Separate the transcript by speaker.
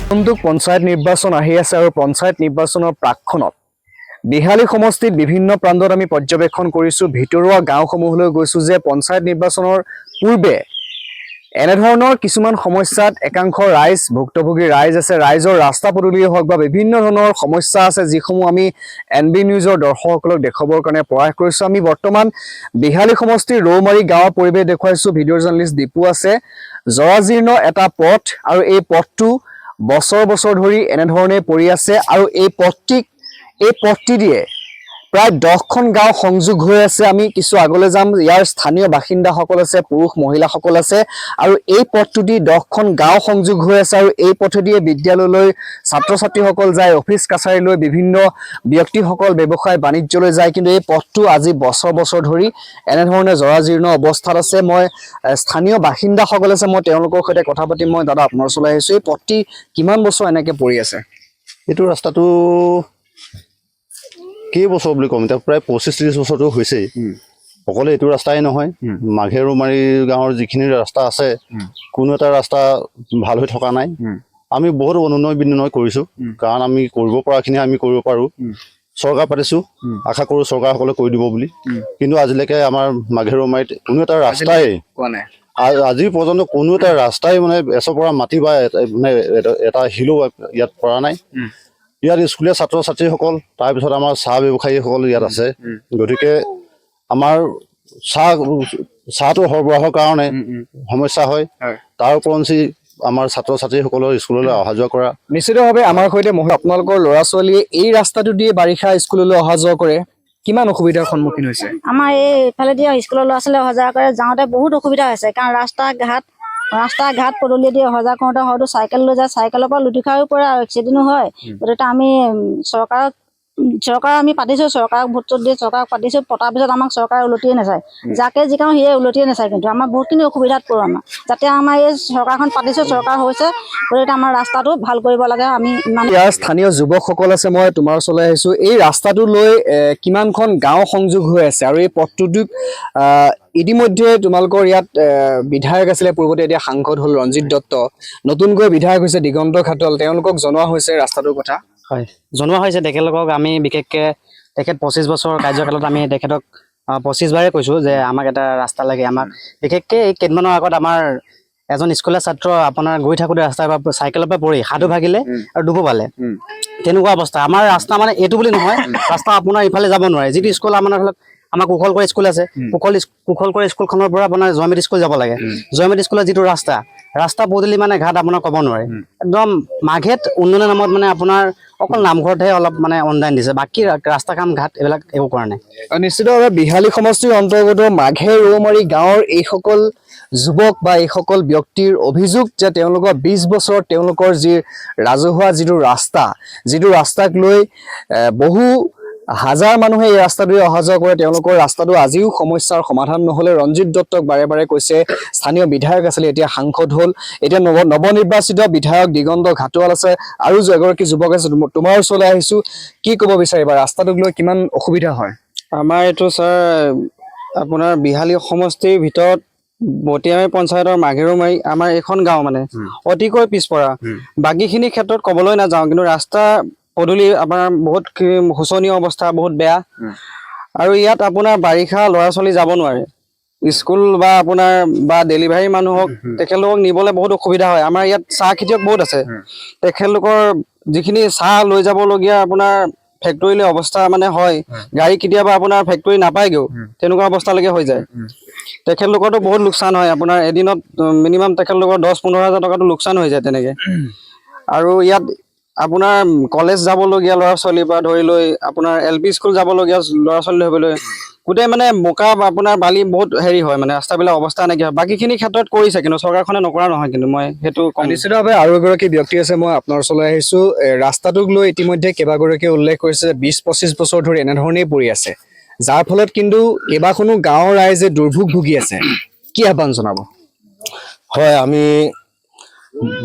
Speaker 1: পঞ্চায়ত নিৰ্বাচন আহি আছে আৰু পঞ্চায়ত নিৰ্বাচনৰ প্ৰাক্ষণত বিহালী সমষ্টিত বিভিন্ন প্ৰান্তত আমি পৰ্যবেক্ষণ কৰিছোঁ ভিতৰুৱা গাঁওসমূহলৈ গৈছোঁ যে পঞ্চায়ত নিৰ্বাচনৰ পূৰ্বে এনেধৰণৰ কিছুমান সমস্যাত একাংশ ৰাইজ ভুক্তভোগী ৰাইজ আছে ৰাইজৰ ৰাস্তা পদূলিয়ে হওক বা বিভিন্ন ধৰণৰ সমস্যা আছে যিসমূহ আমি এনবি নিউজৰ দৰ্শকসকলক দেখাবৰ কাৰণে প্ৰয়াস কৰিছোঁ আমি বৰ্তমান বিহালী সমষ্টিৰ ৰৌমাৰী গাঁৱৰ পৰিৱেশ দেখুৱাইছোঁ ভিডিঅ' জাৰ্নেলিষ্ট দীপু আছে জৰাজীৰ্ণ এটা পথ আৰু এই পথটো বছৰ বছৰ ধৰি এনেধৰণে পৰি আছে আৰু এই পথটি দিয়ে প্ৰায় 10খন গাঁও সংযোগ হৈ আছে আমি কিছু আগলৈ যাম ইয়াৰ স্থানীয় বাসিন্দাসকল আছে পুৰুষ মহিলাসকল আছে আৰু এই পথটো দি 10খন গাঁও সংযোগ হৈ আছে আৰু এই পথেদি বিদ্যালয়লৈ ছাত্ৰ ছাত্ৰীসকল যায় অফিচ কাছাৰীলৈ বিভিন্ন ব্যক্তিসকল ব্যৱসায় বাণিজ্যলৈ যায় কিন্তু এই পথটো আজি বছৰ বছৰ ধৰি এনেধৰণে জৰাজীৰ্ণ অৱস্থাত আছে মই স্থানীয় বাসিন্দাসকল আছে মই তেওঁলোকৰ সৈতে কথা পাতিম মই দাদা আপোনাৰ ওচৰলৈ আহিছোঁ এই পথটি কিমান বছৰ এনেকৈ পৰি আছে
Speaker 2: এইটো ৰাস্তাটো কেইবছৰ বুলি ক'ম এতিয়া প্ৰায় 25-30 বছৰটো হৈছেই অকলে এইটো ৰাস্তাই নহয় মাঘেৰুমাৰী গাঁৱৰ যিখিনি ৰাস্তা আছে কোনো এটা ৰাস্তা ভাল হৈ থকা নাই আমি বহুত অনুন্নয় বিনয় কৰিছোঁ কাৰণ আমি কৰিব পৰাখিনি আমি কৰিব পাৰোঁ চৰকাৰ পাতিছোঁ আশা কৰোঁ চৰকাৰসকলে কৰি দিব বুলি কিন্তু আজিলৈকে আমাৰ মাঘেৰুমাৰীত কোনো এটা ৰাস্তাই
Speaker 1: কোৱা নাই
Speaker 2: আজি পৰ্যন্ত কোনো এটা ৰাস্তাই মানে এচৰ পৰা মাটি বা মানে এটা শিলো ইয়াত পৰা নাই ইয়াত স্কুলীয়া ছাত্ৰ ছাত্ৰীসকল তাৰপিছত আমাৰ চাহ ব্যৱসায়ীসকল ইয়াত আছে গতিকে আমাৰ চাহটো সৰবৰাহৰ কাৰণে সমস্যা হয় তাৰ উপৰঞ্চি আমাৰ ছাত্ৰ ছাত্ৰীসকলৰ স্কুললৈ অহা যোৱা কৰা
Speaker 1: নিশ্চিতভাৱে আমাৰ সৈতে আপোনালোকৰ ল'ৰা ছোৱালীয়ে এই ৰাস্তাটো দিয়ে বাৰিষা স্কুললৈ অহা যোৱা কৰে কিমান অসুবিধাৰ সন্মুখীন হৈছে
Speaker 3: আমাৰ এইফালে দিয়ে স্কুলৰ ল'ৰা ছোৱালী অহা যোৱা কৰে যাওঁতে বহুত অসুবিধা হৈছে কাৰণ ৰাস্তা ঘাট পদূলি দি অহা যোৱা কৰোঁতে হয়তো চাইকেল লৈ যায় চাইকেলৰ পৰা লুটি খাইও পৰে আৰু এক্সিডেণ্টো হয় গতিকে আমি চৰকাৰক আমি পাতিছোঁ চৰকাৰক ভোট চোট দি চৰকাৰক পাতিছোঁ পতাৰ পিছত আমাক চৰকাৰে উলটিয়ে নাচায় যাকে জিকাওঁ সিয়ে উলটিয়ে নাচায় কিন্তু আমাৰ বহুতখিনি অসুবিধাত পৰোঁ আমাৰ যাতে আমাৰ এই চৰকাৰখন পাতিছোঁ চৰকাৰ হৈছে গতিকে আমাৰ ৰাস্তাটো ভাল কৰিব লাগে আমি ইমান
Speaker 1: ইয়াৰ স্থানীয় যুৱকসকল আছে মই তোমাৰ ওচৰলৈ আহিছোঁ এই ৰাস্তাটো লৈ কিমানখন গাঁও সংযোগ হৈ আছে আৰু এই পথটোত ইতিমধ্যে তোমালোকৰ ইয়াত বিধায়ক আছিলে পূৰ্বতে এতিয়া সাংসদ হ'ল ৰঞ্জিত দত্ত নতুনকৈ বিধায়ক হৈছে দিগন্ত খাটল তেওঁলোকক জনোৱা হৈছে ৰাস্তাটোৰ কথা
Speaker 4: হয় জনোৱা হৈছে তেখেতলোকক আমি বিশেষকৈ তেখেত 25 বছৰ কাৰ্যকালত আমি তেখেতক 25 বাৰে কৈছোঁ যে আমাক এটা ৰাস্তা লাগে আমাক বিশেষকৈ এই কেইদিনমানৰ আগত আমাৰ এজন স্কুলীয়া ছাত্ৰ আপোনাৰ গৈ থাকোঁতে ৰাস্তাৰ পৰা চাইকেলৰ পৰা পৰি হাতো ভাগিলে আৰু ডুবো পালে তেনেকুৱা অৱস্থা আমাৰ ৰাস্তা মানে এইটো বুলি নহয় ৰাস্তা আপোনাৰ ইফালে যাব নোৱাৰে যিটো স্কুল আমাৰ ধৰি লওক আমাৰ কুশলকৰা স্কুল আছে কুশলকৰা স্কুলখনৰ পৰা আপোনাৰ জয়মতী স্কুল যাব লাগে জয়মতী স্কুলৰ যিটো ৰাস্তা পদূলি মানে ঘাট আপোনাৰ ক'ব নোৱাৰে একদম মাঘেত উন্নয়নৰ নামত মানে আপোনাৰ অকল নামঘৰতহে অলপ মানে অনুদান দিছে বাকী ৰাস্তা কাম ঘাট এইবিলাক একো কৰা নাই
Speaker 1: নিশ্চিতভাৱে বিহালী সমষ্টিৰ অন্তৰ্গত মাঘে ৰৌমাৰী গাঁৱৰ এইসকল যুৱক বা এইসকল ব্যক্তিৰ অভিযোগ যে তেওঁলোকৰ 20 বছৰ তেওঁলোকৰ যি ৰাজহুৱা যিটো ৰাস্তাক লৈ বহু হাজাৰ মানুহে এই ৰাস্তাটোৱে অহা যোৱা কৰে তেওঁলোকৰ ৰাস্তাটো আজিও সমস্যাৰ সমাধান নহ'লে ৰঞ্জিত দত্তক বাৰে বাৰে কৈছে স্থানীয় বিধায়ক আছিলে এতিয়া সাংসদ হ'ল এতিয়া নৱনিৰ্বাচিত বিধায়ক দিগন্ত ঘাটোৱাল আছে আৰু এগৰাকী যুৱক আছে তোমাৰ ওচৰলৈ আহিছোঁ কি ক'ব বিচাৰিবা ৰাস্তাটোক লৈ কিমান অসুবিধা হয়
Speaker 5: আমাৰ এইটো ছাৰ আপোনাৰ বিহালী সমষ্টিৰ ভিতৰত বটিয়ামী পঞ্চায়তৰ মাঘেৰুমাৰী আমাৰ এইখন গাঁও মানে অতিকৈ পিছপৰা বাকীখিনি ক্ষেত্ৰত ক'বলৈ নাযাওঁ কিন্তু ৰাস্তা পদূলি আপোনাৰ বহুত শোচনীয় অৱস্থা বহুত বেয়া আৰু ইয়াত আপোনাৰ বাৰিষা ল'ৰা ছোৱালী যাব নোৱাৰে স্কুল বা আপোনাৰ বা ডেলিভাৰী মানুহক তেখেতলোকক নিবলৈ বহুত অসুবিধা হয় আমাৰ ইয়াত চাহ খেতিয়ক বহুত আছে তেখেতলোকৰ যিখিনি চাহ লৈ যাবলগীয়া আপোনাৰ ফেক্টৰীলৈ অৱস্থা মানে হয় গাড়ী কেতিয়াবা আপোনাৰ ফেক্টৰী নাপায়গৈও তেনেকুৱা অৱস্থালৈকে হৈ যায় তেখেতলোকৰতো বহুত লোকচান হয় আপোনাৰ এদিনত মিনিমাম তেখেতলোকৰ 10-15 হাজাৰ টকাটো লোকচান হৈ যায় তেনেকৈ আৰু ইয়াত আপোনাৰ কলেজ যাবলগীয়া ল'ৰা ছোৱালীৰ পৰা ধৰি লৈ আপোনাৰ LP স্কুল যাবলগীয়া ল'ৰা ছোৱালী ধৰিবলৈ গোটেই মানে বোকা আপোনাৰ বালি বহুত হেৰি হয় মানে ৰাস্তাবিলাক অৱস্থা নাইকিয়া হয় বাকীখিনি ক্ষেত্ৰত কৰিছে কিন্তু চৰকাৰখনে নকৰা নহয় কিন্তু মই সেইটো
Speaker 1: নিশ্চিতভাৱে আৰু এগৰাকী ব্যক্তি আছে মই আপোনাৰ ওচৰলৈ আহিছোঁ ৰাস্তাটোক লৈ ইতিমধ্যে কেইবাগৰাকীয়ে উল্লেখ কৰিছে 20-25 বছৰ ধৰি এনেধৰণেই পৰি আছে যাৰ ফলত কিন্তু কেইবাখনো গাঁৱৰ ৰাইজে দুৰ্ভোগ ভুগি আছে কি আহ্বান জনাব
Speaker 2: হয় আমি